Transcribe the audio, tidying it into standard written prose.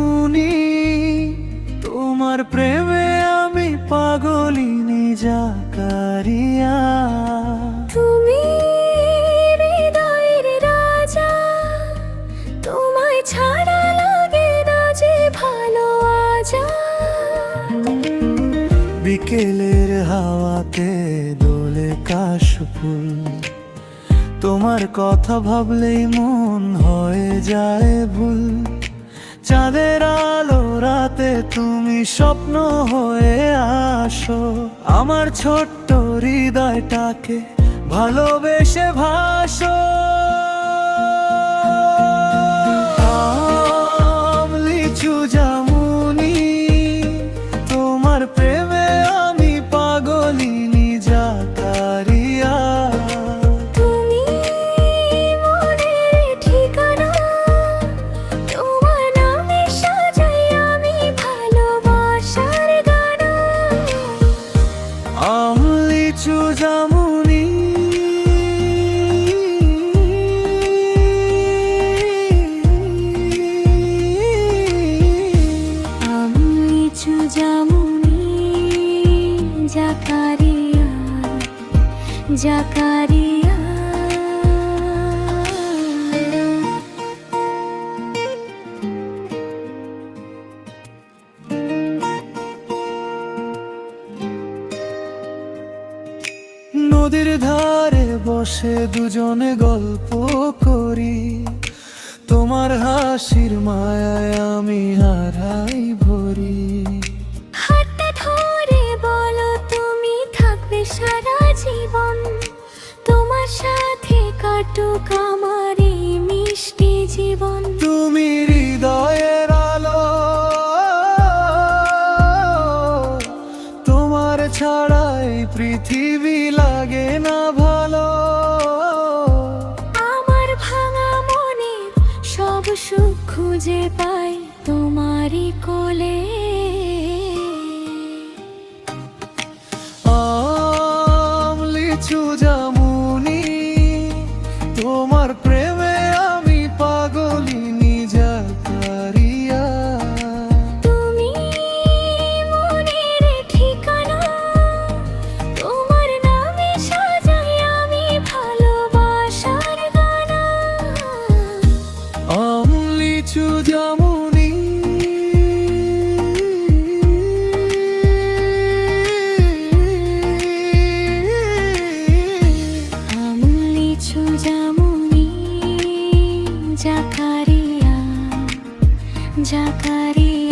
জামুনি, তোমার প্রেমে আমি পাগলিনী জাকারিয়া। তুমি হৃদয়ের রাজা, তোমায় ছাড়া লাগে না যে ভালো আজা। বিকেলের হাওয়াতে দোলে কাশফুল, তোমার কথা ভাবলেই মন হয়ে যায় ভুল। চাঁদের আলো রাতে তুমি স্বপ্ন হয়ে আসো, আমার ছোট্ট হৃদয়টাকে ভালোবেসে ভাসো। আম, লিচু, জামুনি, তোমার প্রেমে আমি পাগলিনী জাকারিয়া। তুমি মনের ঠিকানা, তোমার নামে সাজাই আমি ভালোবাসার গানা। আম, লিচু, জামুনি, আম, লিচু, জামুনি, জাকারিয়া, জাকারিয়া। নদীর ধারে বসে দুজনে গল্প করি, তোমার হাসির মায়ায় আমি হারাই ভরি। হাতটা ধরে বলো তুমি থাকবে সারা জীবন, তোমার সাথে কাটুক আমার এই মিষ্টি জীবন। তুমি হৃদয়ের আলো, তোমার ছাড়াই পৃথিবী লাগে না ভালো। আমার ভাঙা মনে সব সুখ খুঁজে পাই তোমারই কোলে। আম, লিচু, জামুনি, তোমার প্রেমে আমি পাগলিনী জাকারিয়া। তুমি মনের ঠিকানা, তোমার নামে সাজাই আমি ভালোবাসার গানা। আম, লিচু, জামুনি, আম, লিচু, জামুনি, জাকারিয়া, জাকারিয়া।